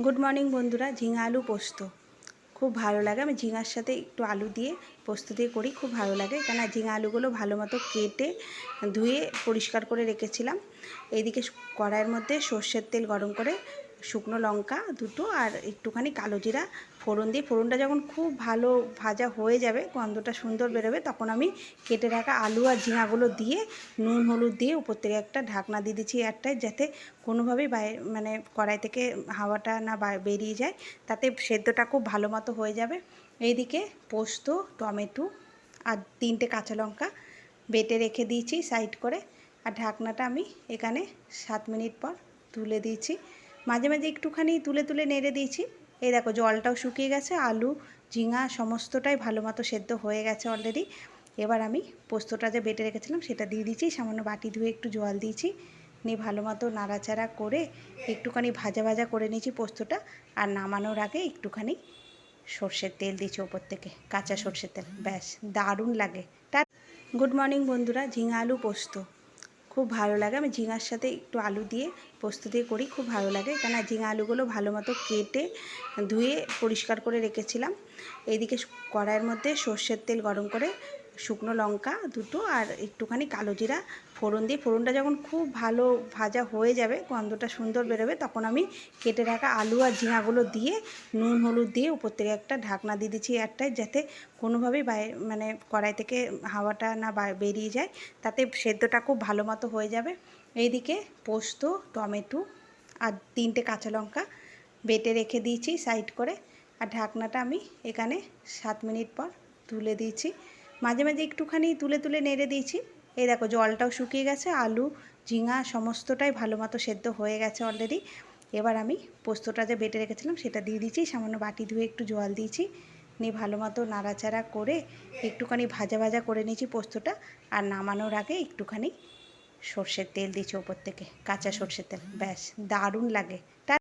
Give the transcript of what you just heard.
Good morning বন্ধুরা। ঝিঙা আলু পোস্ত খুব ভালো লাগে। আমি ঝিঙার সাথে একটু আলু দিয়ে পোস্ত দিয়ে করি, খুব ভালো লাগে। কেন ঝিঙা আলুগুলো ভালো মতো কেটে ধুয়ে পরিষ্কার করে রেখেছিলাম। এইদিকে কড়াইয়ের মধ্যে সর্ষের তেল গরম করে শুকনো লঙ্কা দুটো আর একটুখানি কালো জিরা ফোড়ন দিয়ে, ফোড়নটা যখন খুব ভালো ভাজা হয়ে যাবে, গন্ধটা সুন্দর বেরোবে, তখন আমি কেটে রাখা আলু আর ঝিঙাগুলো দিয়ে নুন হলুদ দিয়ে উপর থেকে একটা ঢাকনা দিয়ে দিচ্ছি এয়ারটাইট, যাতে কোনোভাবেই মানে কড়াই থেকে হাওয়াটা না বেরিয়ে যায়, তাতে সেদ্ধটা খুব ভালো মতো হয়ে যাবে। এইদিকে পোস্ত, টমেটো আর 3টে কাঁচা লঙ্কা বেটে রেখে দিয়েছি সাইড করে, আর ঢাকনাটা আমি এখানে 7 মিনিট পর তুলে দিয়েছি। মাঝে মাঝে একটুখানি তুলে তুলে নেড়ে দিয়েছি। এই দেখো জলটাও শুকিয়ে গেছে, আলু ঝিঙা সমস্তটাই ভালো মতো সেদ্ধ হয়ে গেছে অলরেডি। এবার আমি পোস্তটা যে বেটে রেখেছিলাম সেটা দিয়ে দিয়েছি, সামান্য বাটি ধুয়ে একটু জল দিয়েছি, নিয়ে ভালো মতো নাড়াচাড়া করে একটুখানি ভাজা ভাজা করে নিয়েছি পোস্তটা। আর নামানোর আগে একটুখানি সর্ষের তেল দিয়েছি ওপর থেকে, কাঁচা সর্ষের তেল, ব্যাস দারুণ লাগে। গুড মর্নিং বন্ধুরা। ঝিঙা আলু পোস্ত খুব ভালো লাগে। আমি ঝিঙার সাথে একটু আলু দিয়ে পোস্ত দিয়ে করি, খুব ভালো লাগে। কেন ঝিঙা আলুগুলো ভালো মতো কেটে ধুয়ে পরিষ্কার করে রেখেছিলাম। এইদিকে কড়াইয়ের মধ্যে সর্ষের তেল গরম করে শুকনো লঙ্কা দুটো আর একটুখানি কালো জিরা ফোড়ন দিয়ে, ফোড়নটা যখন খুব ভালো ভাজা হয়ে যাবে, গন্ধটা সুন্দর বেরোবে, তখন আমি কেটে রাখা আলু আর ঝিঙাগুলো দিয়ে নুন হলুদ দিয়ে উপর থেকে একটা ঢাকনা দিয়ে দিচ্ছি এয়ারটাইট, যাতে কোনোভাবেই মানে কড়াই থেকে হাওয়াটা না বেরিয়ে যায়, তাতে সেদ্ধটা খুব ভালো মতো হয়ে যাবে। এইদিকে পোস্ত, টমেটো আর 3টে কাঁচা লঙ্কা বেটে রেখে দিয়েছি সাইড করে, আর ঢাকনাটা আমি এখানে 7 মিনিট পর তুলে দিয়েছি। মাঝে মাঝে একটুখানি তুলে তুলে নেড়ে দিয়েছি। এই দেখো জলটাও শুকিয়ে গেছে, আলু ঝিঙা সমস্তটাই ভালো মতো সেদ্ধ হয়ে গেছে অলরেডি। এবার আমি পোস্তটা যে বেটে রেখেছিলাম সেটা দিয়ে দিয়েছি, সামান্য বাটি ধুয়ে একটু জল দিয়েছি, নিয়ে ভালো মতো নাড়াচাড়া করে একটুখানি ভাজা ভাজা করে নিয়েছি পোস্তটা। আর নামানোর আগে একটুখানি সর্ষের তেল দিয়েছি ওপর থেকে, কাঁচা সর্ষের তেল, ব্যাস দারুণ লাগে।